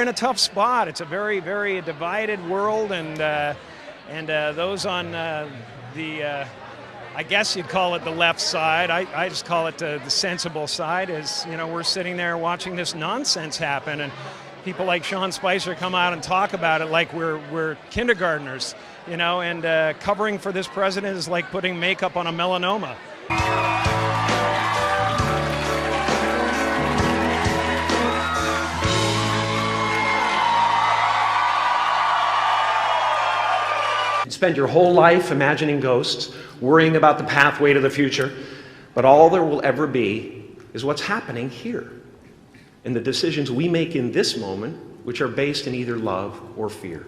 we're in a tough spot. It's a very, very divided world, and those on I guess you'd call it the left side. I just call it the sensible side. Is, you know, we're sitting there watching this nonsense happen, and people like Sean Spicer come out and talk about it like we're kindergartners, you know. And covering for this president is like putting makeup on a melanoma. Spend your whole life imagining ghosts, worrying about the pathway to the future, but all there will ever be is what's happening here, and the decisions we make in this moment, which are based in either love or fear.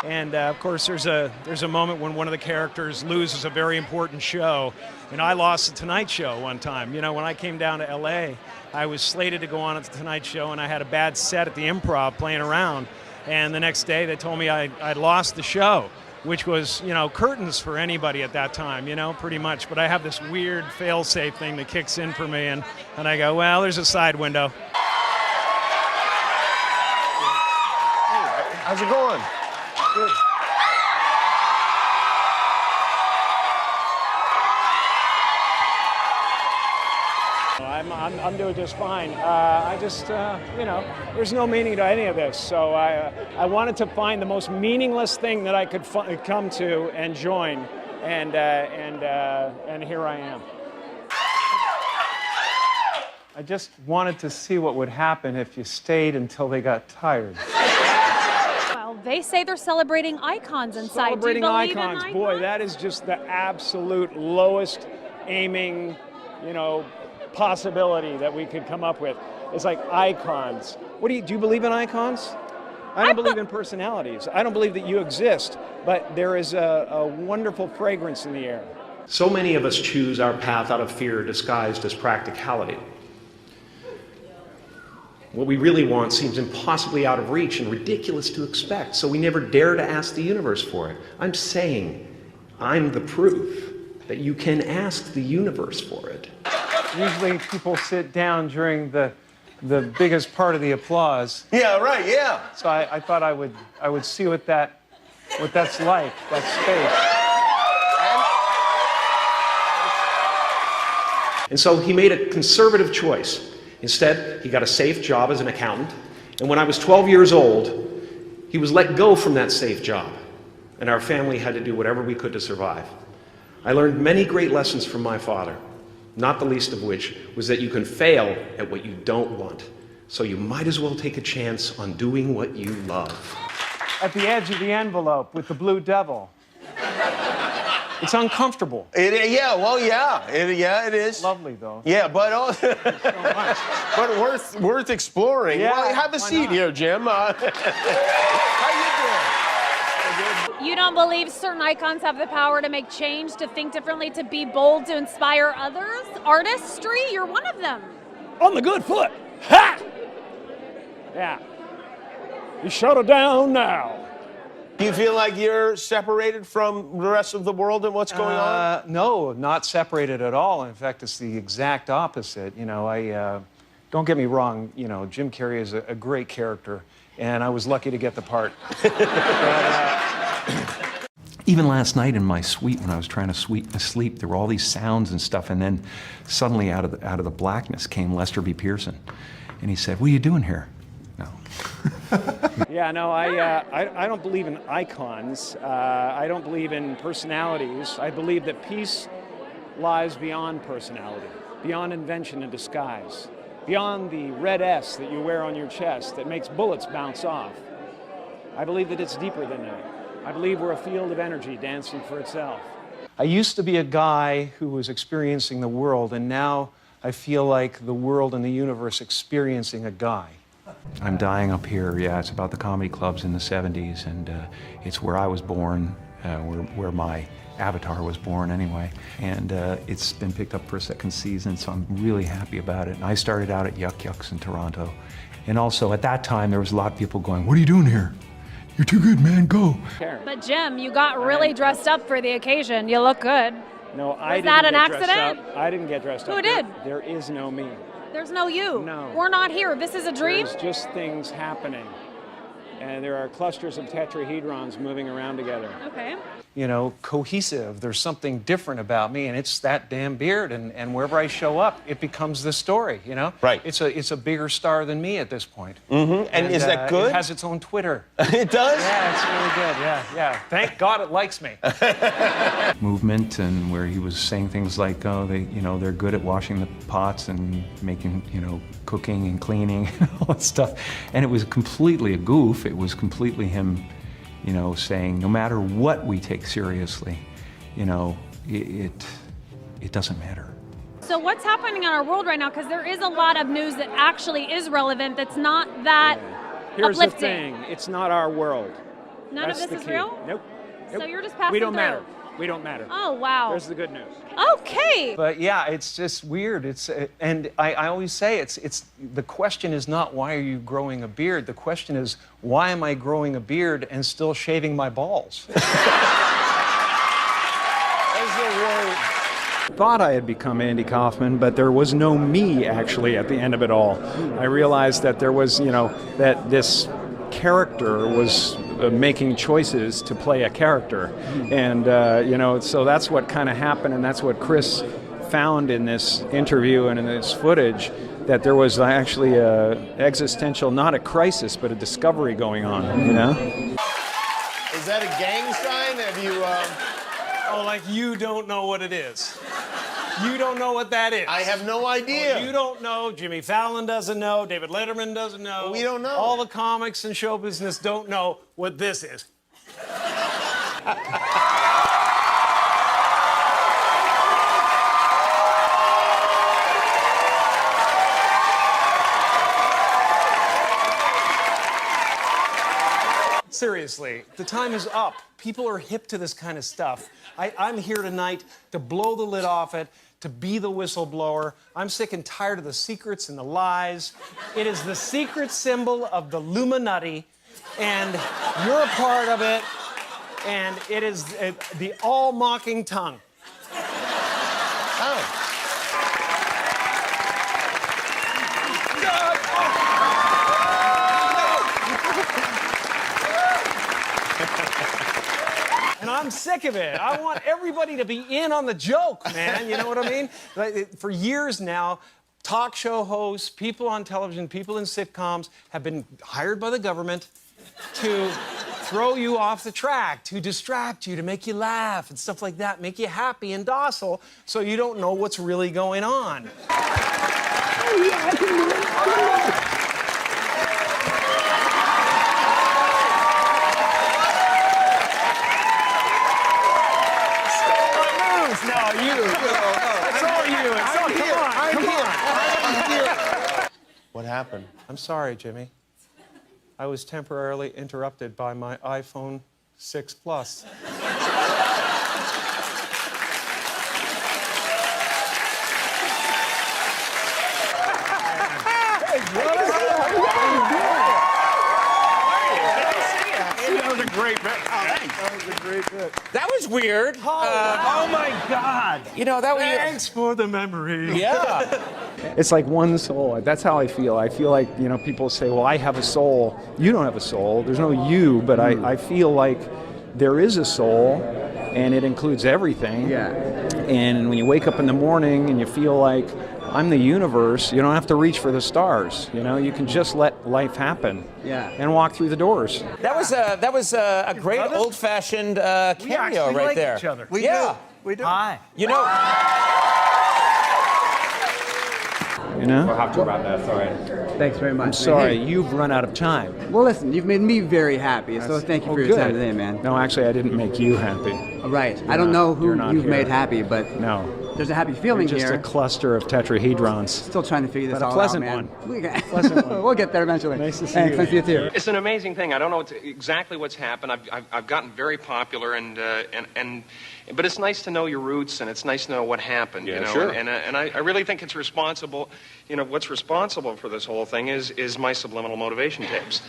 And of course, there's a moment when one of the characters loses a very important show. And I lost the Tonight Show one time. You know, when I came down to LA, I was slated to go on at the Tonight Show, and I had a bad set at the Improv playing around. And the next day, they told me I'd lost the show, which was, you know, curtains for anybody at that time, you know, pretty much. But I have this weird fail-safe thing that kicks in for me, and I go, well, there's a side window. How's it going? Good. I'm doing just fine. I just, you know, there's no meaning to any of this. So I wanted to find the most meaningless thing that I could come to and join, and here I am. I just wanted to see what would happen if you stayed until they got tired. They say they're celebrating icons inside. Celebrating Do you believe icons. in icons? Boy, that is just the absolute lowest aiming, you know, possibility that we could come up with. It's like icons. Do you believe in icons? I don't believe in personalities. I don't believe that you exist, but there is a wonderful fragrance in the air. So many of us choose our path out of fear disguised as practicality. What we really want seems impossibly out of reach and ridiculous to expect, so we never dare to ask the universe for it. I'm saying I'm the proof that you can ask the universe for it. Usually people sit down during the biggest part of the applause. Yeah, right, yeah. So I thought I would see what that's like, that space. And so he made a conservative choice. Instead, he got a safe job as an accountant, and when I was 12 years old, he was let go from that safe job, and our family had to do whatever we could to survive. I learned many great lessons from my father, not the least of which was that you can fail at what you don't want, so you might as well take a chance on doing what you love. At the edge of the envelope with the blue devil. It's uncomfortable. Yeah, well, yeah. It is. Lovely, though. Yeah, but so much. but worth exploring. Yeah, well, have a seat not? here, Jim. How you doing? You don't believe certain icons have the power to make change, to think differently, to be bold, to inspire others? Artistry? You're one of them. On the good foot. Ha! Yeah. You shut it down now. Do you feel like you're separated from the rest of the world and what's going on? No, not separated at all. In fact, it's the exact opposite. You know, don't get me wrong, you know, Jim Carey is a great character, and I was lucky to get the part. Even last night in my suite, when I was trying to sleep, there were all these sounds and stuff, and then suddenly out of the blackness came Lester B. Pearson, and he said, "What are you doing here?" No. Yeah, no, I don't believe in icons. I don't believe in personalities. I believe that peace lies beyond personality, beyond invention and disguise, beyond the red S that you wear on your chest that makes bullets bounce off. I believe that it's deeper than that. I believe we're a field of energy dancing for itself. I used to be a guy who was experiencing the world, and now I feel like the world and the universe experiencing a guy. I'm dying up here. Yeah, it's about the comedy clubs in the 70s, and it's where I was born, where my avatar was born anyway. And it's been picked up for a second season, so I'm really happy about it. And I started out at Yuck Yucks in Toronto. And also at that time, there was a lot of people going, "What are you doing here?" You're too good, man. Go. But Jim, you got really dressed up for the occasion. You look good. No, I Was didn't that an get dressed accident? up. I didn't get dressed up. Who did? There is no me. There's no you. No. We're not here. This is a dream? There's just things happening. And there are clusters of tetrahedrons moving around together. Okay. You know, cohesive. There's something different about me, and it's that damn beard. And wherever I show up, it becomes the story, you know? Right. It's a bigger star than me at this point. Mm-hmm. And is that good? It has its own Twitter. It does? Yeah, it's really good. Yeah. Thank God it likes me. Movement, and where he was saying things like, oh, they're good at washing the pots and making, cooking and cleaning and all that stuff. And it was completely a goof. It was completely him, saying no matter what we take seriously, it doesn't matter. So what's happening in our world right now? Because there is a lot of news that actually is relevant that's not that Here's uplifting. the thing. It's not our world. None That's of the this is key. real? Nope. So you're just passing We don't through. matter. We don't matter. Oh, wow. There's the good news. Okay. But yeah, it's just weird. And I always say it's the question is not why are you growing a beard. The question is why am I growing a beard and still shaving my balls? Thought I had become Andy Kaufman, but there was no me actually at the end of it all. I realized that there was, that this character was making choices to play a character. And, so that's what kind of happened, and that's what Chris found in this interview and in this footage, that there was actually a existential, not a crisis, but a discovery going on, Is that a gang sign? Have you... Oh, like you don't know what it is. You don't know what that is. I have no idea. You don't know. Jimmy Fallon doesn't know. David Letterman doesn't know. We don't know. All the comics and show business don't know what this is. Seriously, the time is up. People are hip to this kind of stuff. I'm here tonight to blow the lid off it, to be the whistleblower. I'm sick and tired of the secrets and the lies. It is the secret symbol of the Illuminati, and you're a part of it, and it is the all-mocking tongue. Oh. And I'm sick of it. I want everybody to be in on the joke, man. You know what I mean? For years now, talk show hosts, people on television, people in sitcoms have been hired by the government to throw you off the track, to distract you, to make you laugh and stuff like that, make you happy and docile so you don't know what's really going on. What happened? I'm sorry, Jimmy. I was temporarily interrupted by my iPhone 6 Plus. That was a great bit. That was a great bit. That was weird. Oh my God! That was... Thanks for the memory. Yeah. It's like one soul. That's how I feel. I feel like, people say, well, I have a soul. You don't have a soul. There's no you, but I feel like there is a soul, and it includes everything. Yeah. And when you wake up in the morning and you feel like I'm the universe, you don't have to reach for the stars. You can just let life happen. Yeah. And walk through the doors. That was a great old-fashioned cameo right there. Each other. We Yeah. do. We do. Hi. We'll have to wrap that, sorry. Thanks very much. I'm man. sorry, Hey, you've run out of time. well, listen, you've made me very happy, so thank you for your time today, man. No, actually, I didn't make you happy. Right. I don't know who you're not you've here. made happy, but No. there's a happy You're feeling just here. a cluster of tetrahedrons. Still trying to figure this but a all pleasant out, man. one. Pleasant one. We'll get there eventually. Nice to see Thanks. you. Nice to see you too. It's an amazing thing. I don't know exactly what's happened. I've gotten very popular, but it's nice to know your roots, and it's nice to know what happened. Yeah, sure. And I really think it's responsible. What's responsible for this whole thing is my subliminal motivation tapes.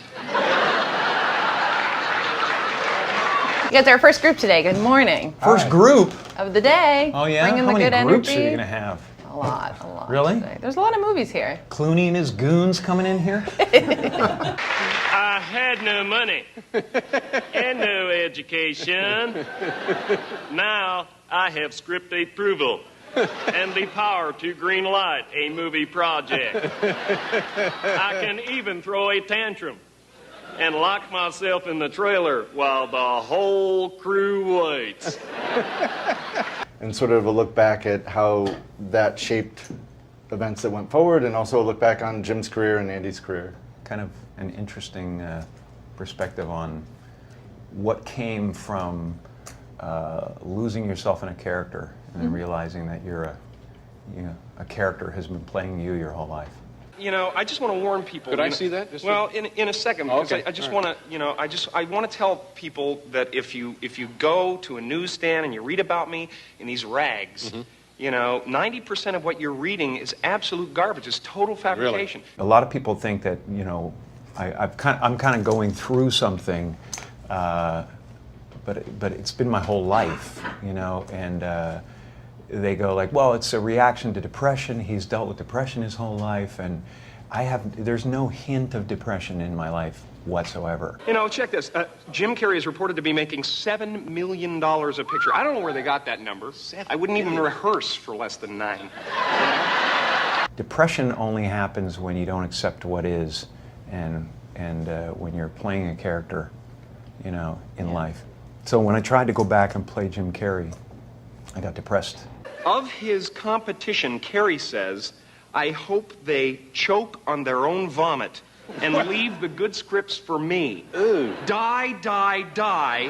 You guys are our first group today. Good morning. First group? Of the day. Oh, yeah? Bringing How the many good groups energy. are you going to have? A lot. Really? Today. There's a lot of movies here. Clooney and his goons coming in here? I had no money and no education. Now I have script approval and the power to green light a movie project. I can even throw a tantrum and lock myself in the trailer while the whole crew waits. And sort of a look back at how that shaped events that went forward, and also a look back on Jim's career and Andy's career. Kind of an interesting perspective on what came from losing yourself in a character and then realizing that you're a character has been playing you your whole life. You know, I just want to warn people. Could I see that? Well, in a second, because okay. I just want to, I want to tell people that if you go to a newsstand and you read about me in these rags, 90% of what you're reading is absolute garbage. It's total fabrication. A lot of people think that I'm kind of going through something, but it's been my whole life, and they go like, well, it's a reaction to depression. He's dealt with depression his whole life, and there's no hint of depression in my life whatsoever. Check this. Jim Carey is reported to be making $7 million a picture. I don't know where they got that number. I wouldn't even rehearse for less than 9. Depression only happens when you don't accept what is, and when you're playing a character, in life. So when I tried to go back and play Jim Carey, I got depressed. Of his competition, Carey says, I hope they choke on their own vomit and leave the good scripts for me. Ooh. Die, die, die.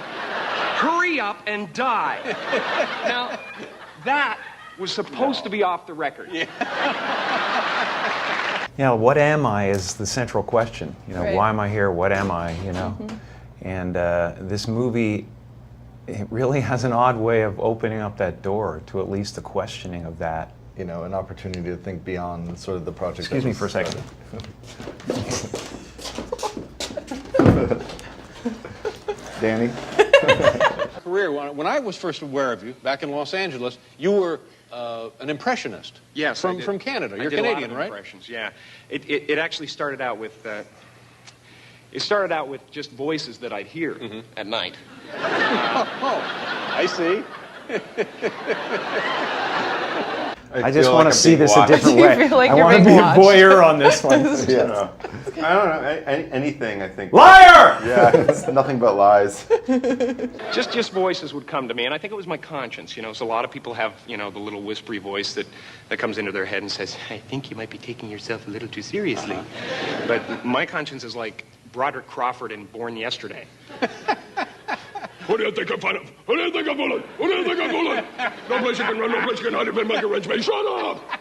Hurry up and die. Now, that was supposed to be off the record. Yeah, what am I is the central question. Right. Why am I here? What am I? And this movie, it really has an odd way of opening up that door to at least the questioning of that. An opportunity to think beyond sort of the project. Excuse me for a second. Danny? Career. When I was first aware of you back in Los Angeles, you were an impressionist. Yes, from Canada. You're I did Canadian, a lot of right? Impressions, yeah. It actually started out with. It started out with just voices that I'd hear at night. I see. I just want to see this a different way. You feel like I you're want to being be a watched. voyeur on this one. Yeah. I don't know. Anything, I think. Liar! Yeah, it's nothing but lies. Just voices would come to me, and I think it was my conscience. So a lot of people have, the little whispery voice that comes into their head and says, I think you might be taking yourself a little too seriously. But my conscience is like Broderick Crawford in Born Yesterday. Who do you think I'm fooling? Who do you think I'm fooling? Who do you think I'm fooling? No place you can run, no place you can hide. You've been making arrangements. Shut up!